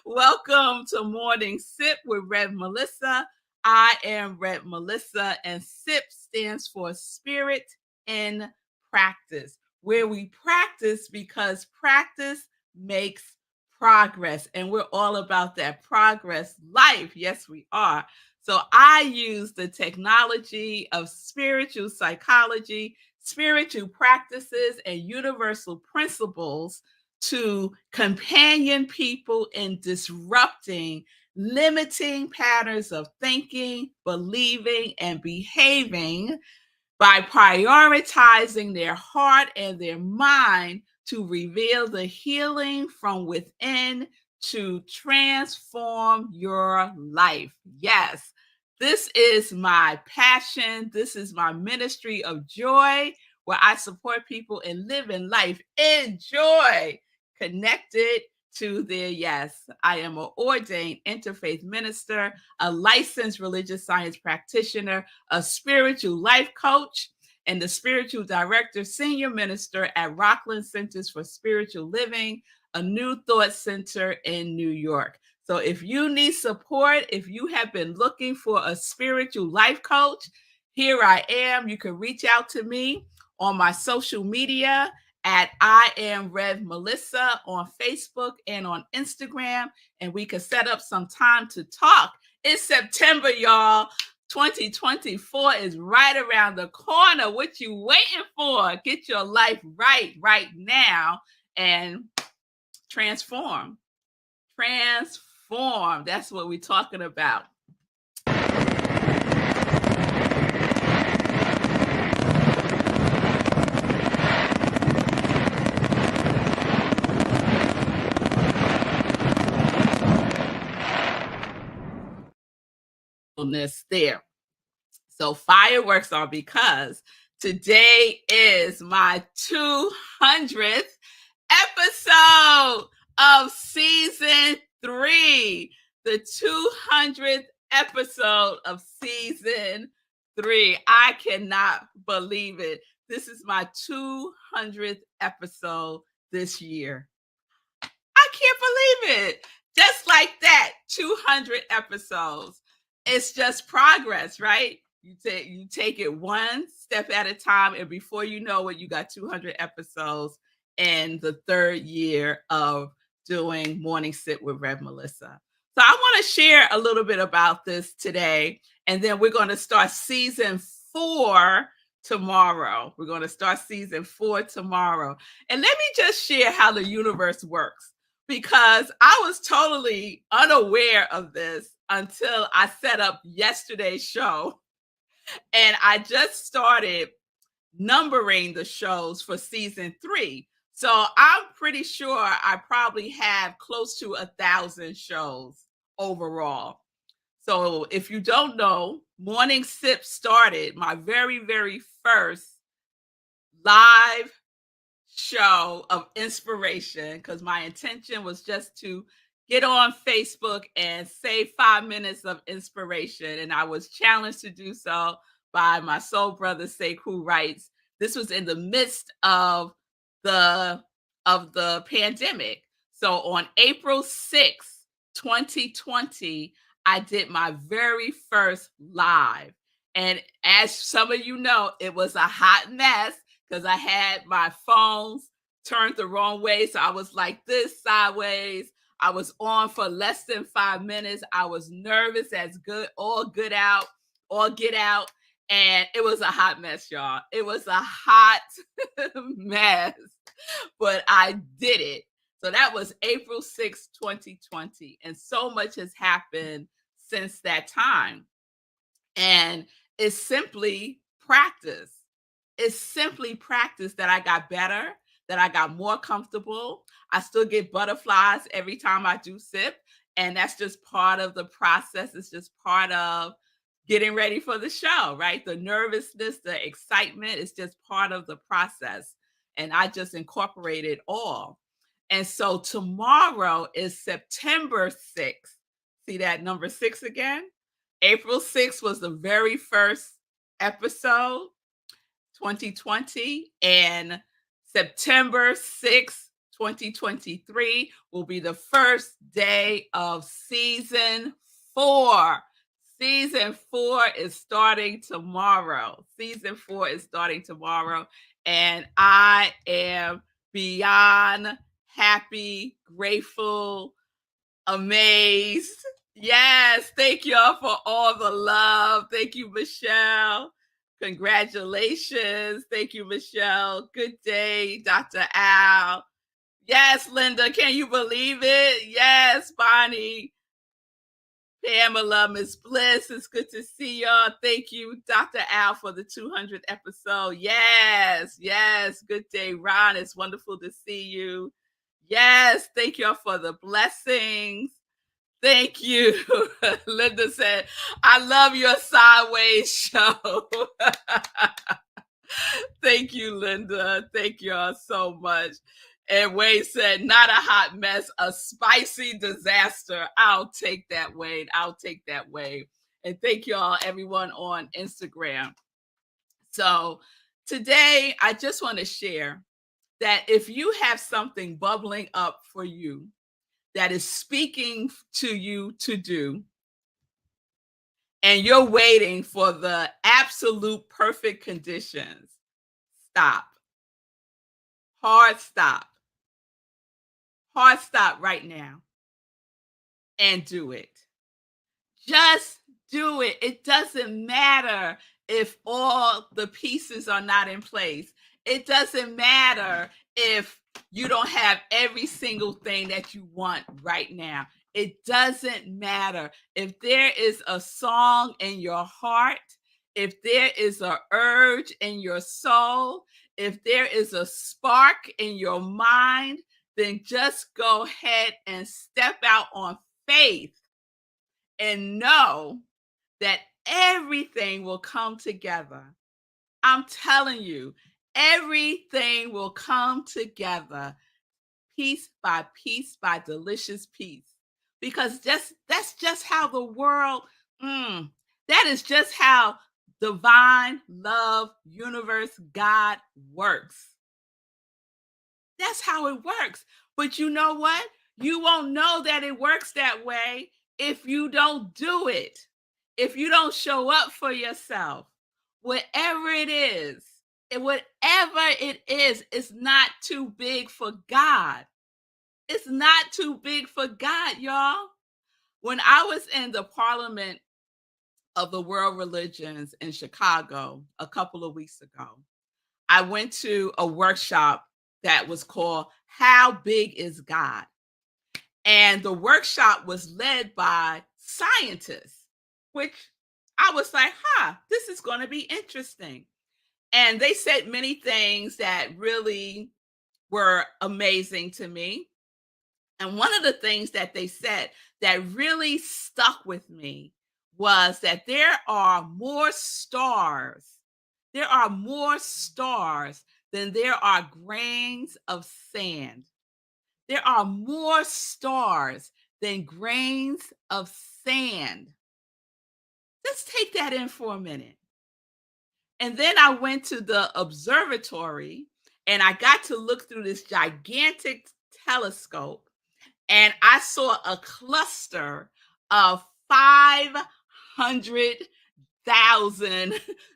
Welcome to Morning Sip with Rev Melissa. I am Rev Melissa, and SIP stands for Spirit in Practice, where we practice because practice makes progress. And we're all about that progress life. Yes, we are. So I use the technology of spiritual psychology, spiritual practices, and universal principles to companion people in disrupting limiting patterns of thinking, believing, and behaving by prioritizing their heart and their mind to reveal the healing from within to transform your life. Yes, this is my passion. This is my ministry of joy, where I support people in living life in joy, connected to their yes. I am an ordained interfaith minister, a licensed religious science practitioner, a spiritual life coach, and the spiritual director, senior minister at Rockland Centers for Spiritual Living, a New Thought Center in New York. So if you need support, if you have been looking for a spiritual life coach, here I am. You can reach out to me on my social media at iamrevmelissa on Facebook and on Instagram, and we can set up some time to talk. It's September, y'all. 2024 is right around the corner. What you waiting for? Get your life right now and transform. Transform. That's what we're talking about. There. So fireworks are because today is my 200th episode of season 3. The 200th episode of season 3. I cannot believe it. This is my 200th episode this year. I can't believe it. Just like that, 200 episodes. It's just progress, right? You take it one step at a time, and before you know it, you got 200 episodes in the third year of doing Morning Sip with Rev Melissa. So I want to share a little bit about this today, and then we're going to start season 4 tomorrow. We're going to start season 4 tomorrow. And let me just share how the universe works, because I was totally unaware of this until I set up yesterday's show. And I just started numbering the shows for season 3. So I'm pretty sure I probably have close to 1,000 shows overall. So if you don't know, Morning Sip started my very first live show of inspiration, because my intention was just to get on Facebook and say 5 minutes of inspiration. And I was challenged to do so by my soul brother, Sekou Wrights. This was in the midst of the pandemic. So on April 6th, 2020, I did my very first live. And as some of you know, it was a hot mess because I had my phones turned the wrong way. So I was like this sideways. I was on for less than 5 minutes. I was nervous as all get out. And it was a hot mess, y'all. It was a hot mess, but I did it. So that was April 6th, 2020. And so much has happened since that time. And it's simply practice. It's simply practice that I got better, that I got more comfortable. I still get butterflies every time I do sip. And that's just part of the process. It's just part of getting ready for the show, right? The nervousness, the excitement is just part of the process. And I just incorporate it all. And so tomorrow is September 6th. See that number 6 again? April 6th was the very first episode, 2020, and September 6th, 2023 will be the first day of season 4. Season 4 is starting tomorrow. Season 4 is starting tomorrow. And I am beyond happy, grateful, amazed. Yes, thank y'all for all the love. Thank you, Michelle. Congratulations. Thank you, Michelle. Good day, Dr. Al. Yes, Linda, can you believe it? Yes, Bonnie, Pamela, Miss Bliss, it's good to see y'all. Thank you, Dr. Al, for the 200th episode. Yes, yes, good day, Ron. It's wonderful to see you. Yes, thank y'all for the blessings. Thank you. Linda said, I love your sideways show. Thank you, Linda. Thank y'all so much. And Wade said, not a hot mess, a spicy disaster. I'll take that, Wade. I'll take that, Wade. And thank y'all, everyone on Instagram. So today, I just want to share that if you have something bubbling up for you that is speaking to you to do, and you're waiting for the absolute perfect conditions, stop. Hard stop. Hard stop right now and do it. Just do it. It doesn't matter if all the pieces are not in place. It doesn't matter if you don't have every single thing that you want right now. It doesn't matter. If there is a song in your heart, if there is an urge in your soul, if there is a spark in your mind, then just go ahead and step out on faith and know that everything will come together. I'm telling you, everything will come together piece by delicious piece. Because that's just how the world, that is just how divine love, universe, God works. That's how it works. But you know what? You won't know that it works that way if you don't do it. If you don't show up for yourself. Whatever it is, it's not too big for God. It's not too big for God, y'all. When I was in the Parliament of the World Religions in Chicago a couple of weeks ago, I went to a workshop that was called How Big is God? And the workshop was led by scientists, which I was like, this is going to be interesting. And they said many things that really were amazing to me. And one of the things that they said that really stuck with me was that there are more stars. There are more stars than there are grains of sand. There are more stars than grains of sand. Let's take that in for a minute. And then I went to the observatory and I got to look through this gigantic telescope and I saw a cluster of 500,000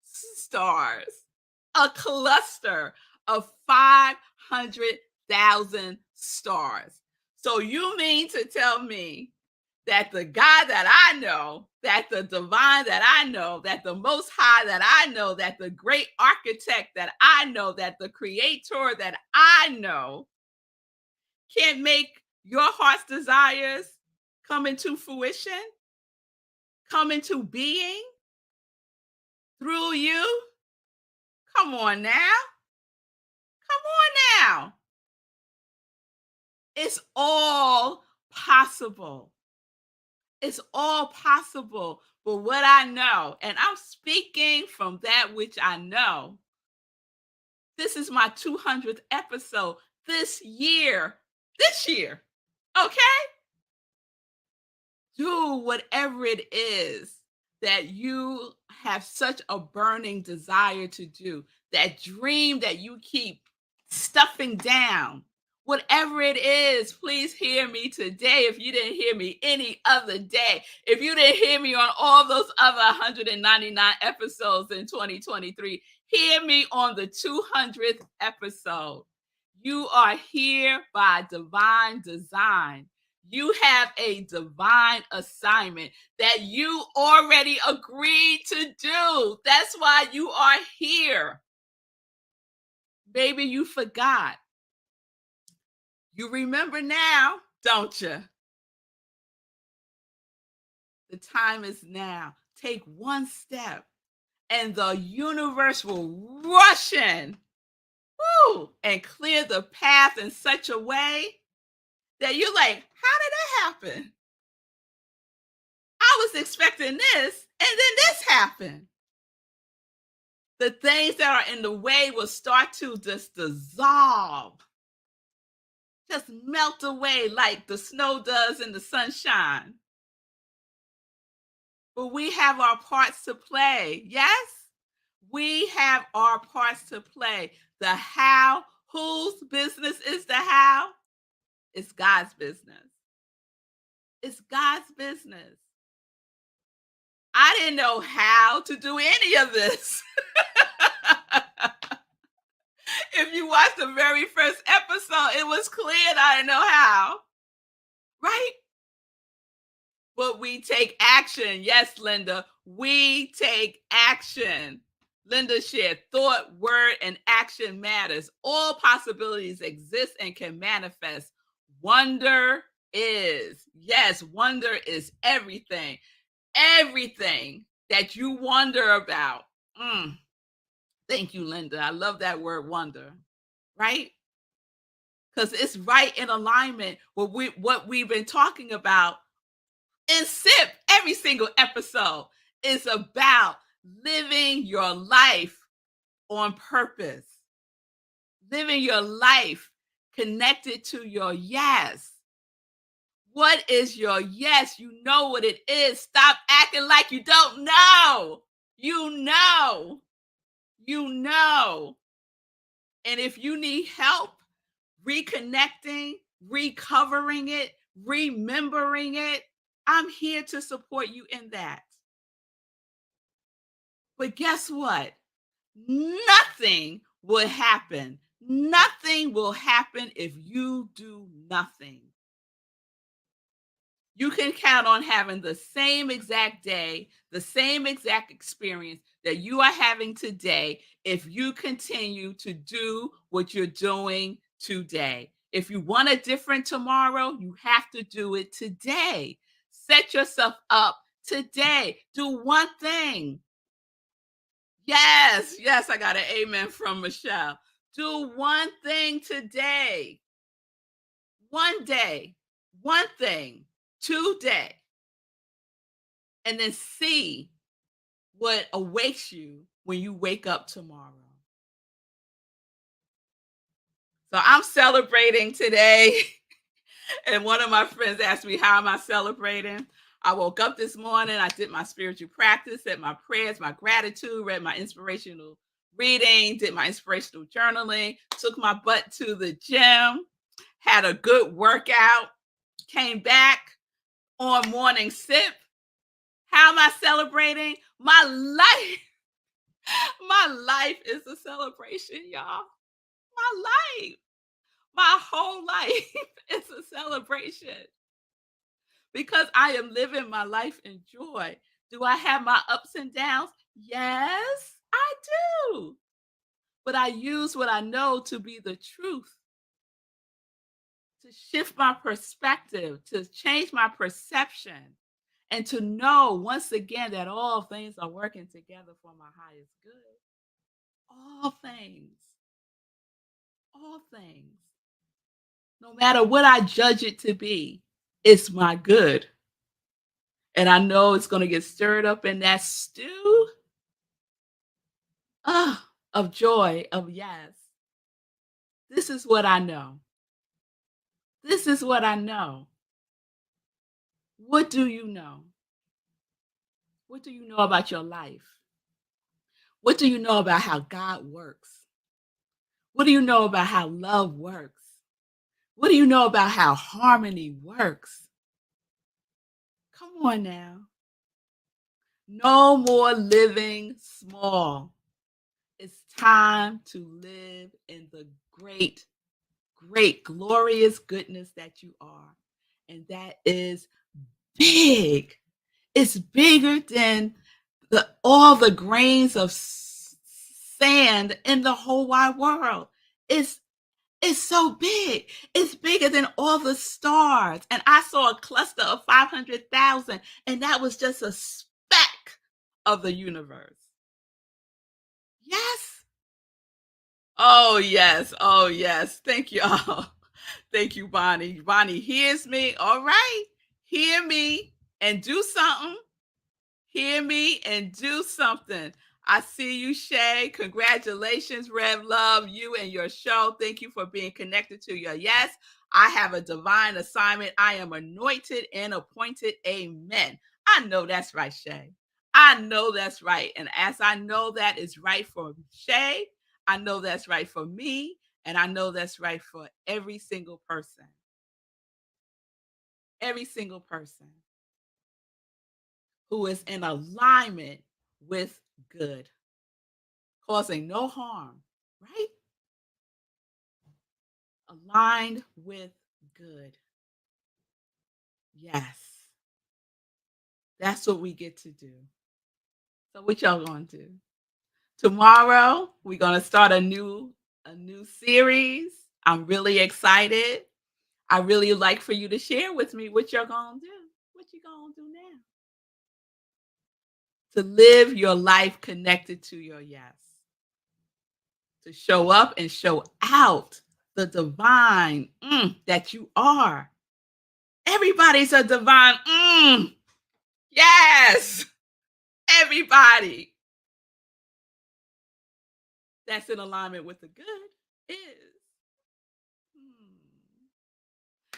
stars. A cluster of 500,000 stars. So you mean to tell me that the God that I know, that the divine that I know, that the most high that I know, that the great architect that I know, that the creator that I know can't make your heart's desires come into fruition, come into being through you? Come on now. Come on now. It's all possible. It's all possible. But what I know, and I'm speaking from that which I know, this is my 200th episode this year. Okay? Do whatever it is that you have such a burning desire to do, that dream that you keep stuffing down, Whatever it is, please hear me today if you didn't hear me any other day. If you didn't hear me on all those other 199 episodes in 2023, hear me on the 200th episode. You are here by divine design. You have a divine assignment that you already agreed to do. That's why you are here. Maybe you forgot. You remember now, don't you? The time is now. Take one step, and the universe will rush in, woo, and clear the path in such a way that you're like, how did that happen? I was expecting this, and then this happened. The things that are in the way will start to just dissolve, just melt away like the snow does in the sunshine. But we have our parts to play. Yes, we have our parts to play. The how, whose business is the how? It's God's business. It's God's business. I didn't know how to do any of this. If you watched the very first episode, it was clear that I didn't know how. Right? But we take action. Yes, Linda, we take action. Linda shared thought, word, and action matters. All possibilities exist and can manifest. Wonder is. Yes, wonder is everything. Everything that you wonder about. Thank you, Linda. I love that word wonder, right? Because it's right in alignment with what we've been talking about in SIP. Every single episode is about living your life on purpose, living your life connected to your yes. What is your yes? You know what it is. Stop acting like you don't know. You know. You know. And if you need help reconnecting, recovering it, remembering it, I'm here to support you in that. But guess what? Nothing will happen. Nothing will happen if you do nothing. You can count on having the same exact day, the same exact experience that you are having today if you continue to do what you're doing today. If you want a different tomorrow, you have to do it today. Set yourself up today. Do one thing. Yes, yes, I got an amen from Michelle. Do one thing today. One day, one thing today. And then see what awaits you when you wake up tomorrow. So I'm celebrating today. And one of my friends asked me, how am I celebrating? I woke up this morning, I did my spiritual practice, said my prayers, my gratitude, read my inspirational reading, did my inspirational journaling, took my butt to the gym, had a good workout, came back on morning sip. How am I celebrating? My life. My life is a celebration, y'all. My life. My whole life is a celebration because I am living my life in joy. Do I have my ups and downs? Yes, I do. But I use what I know to be the truth, to shift my perspective, to change my perception, and to know once again that all things are working together for my highest good. All things. All things. No matter what I judge it to be, it's my good. And I know it's going to get stirred up in that stew of joy, of yes. This is what I know. This is what I know. What do you know? What do you know about your life? What do you know about how God works? What do you know about how love works? What do you know about how harmony works? Come on now. No more living small. It's time to live in the great, great, glorious goodness that you are. And that is big. It's bigger than all the grains of sand in the whole wide world. It's so big. It's bigger than all the stars. And I saw a cluster of 500,000, and that was just a speck of the universe. Yes. Oh, yes. Oh, yes. Thank you all. Thank you, Bonnie. Bonnie hears me. All right. Hear me and do something. Hear me and do something. I see you, Shay. Congratulations, Rev. Love you and your show. Thank you for being connected to your yes. I have a divine assignment. I am anointed and appointed. Amen. I know that's right, Shay. I know that's right. And as I know that is right for Shay, I know that's right for me. And I know that's right for every single person. Every single person who is in alignment with good, causing no harm, right? Aligned with good. Yes. That's what we get to do. So what y'all gonna do? Tomorrow, we're gonna start a new series. I'm really excited. I really like for you to share with me what you're gonna do. What you gonna do now? To live your life connected to your yes. To show up and show out the divine that you are. Everybody's a divine. Yes, everybody that's in alignment with the good is.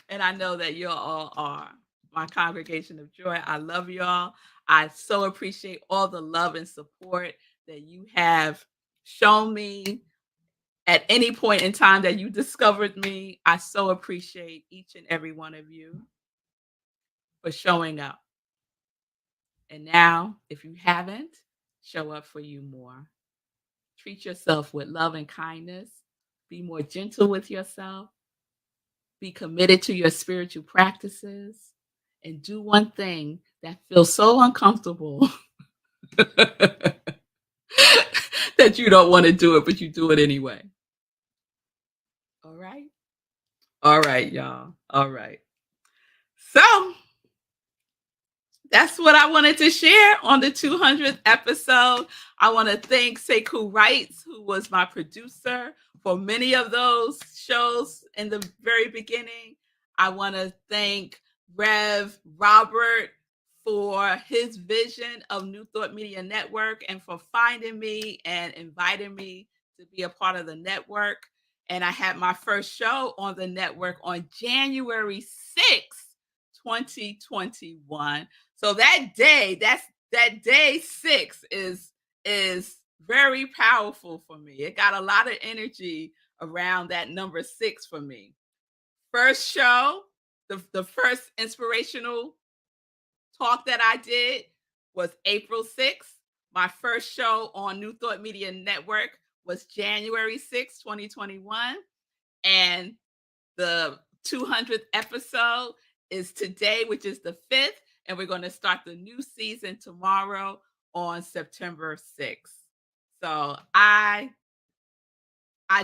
And I know that you all are my congregation of joy. I love y'all. I so appreciate all the love and support that you have shown me at any point in time that you discovered me. I so appreciate each and every one of you for showing up. And now, if you haven't, show up for you more. Treat yourself with love and kindness. Be more gentle with yourself. Be committed to your spiritual practices. And do one thing that feels so uncomfortable that you don't want to do it, but you do it anyway. All right? All right, y'all. All right. So that's what I wanted to share on the 200th episode. I want to thank Sekou Wrights, who was my producer for many of those shows in the very beginning. I want to thank Rev Robert for his vision of New Thought Media Network and for finding me and inviting me to be a part of the network. And I had my first show on the network on January 6th, 2021. So that day, that day 6 is very powerful for me. It got a lot of energy around that number 6 for me. First show, the first inspirational talk that I did was April 6th. My first show on New Thought Media Network was January 6th, 2021. And the 200th episode is today, which is the 5th. And we're going to start the new season tomorrow on September 6th. So I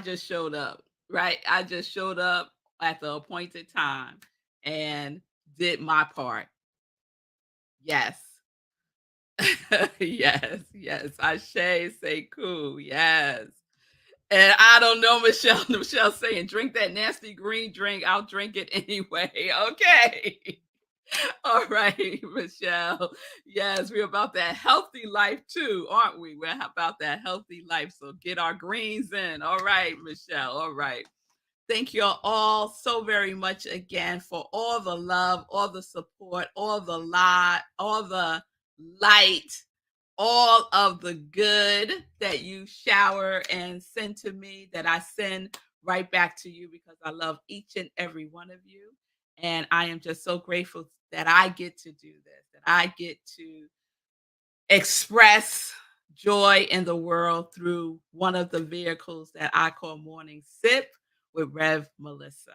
just showed up, right? I just showed up at the appointed time and did my part. Yes. yes. Ashe, say cool. Yes. And I don't know, Michelle. Michelle saying, drink that nasty green drink. I'll drink it anyway. Okay. All right, Michelle. Yes, we're about that healthy life too, aren't we? We're about that healthy life. So get our greens in. All right, Michelle. All right. Thank you all so very much again for all the love, all the support, all the light, all of the good that you shower and send to me, that I send right back to you because I love each and every one of you. And I am just so grateful that I get to do this, that I get to express joy in the world through one of the vehicles that I call Morning Sip with Rev Melissa.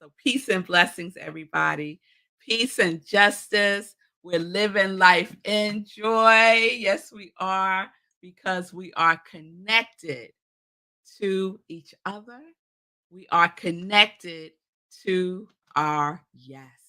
So, peace and blessings, everybody. Peace and justice. We're living life in joy. Yes, we are, because we are connected to each other. We are connected to our yes.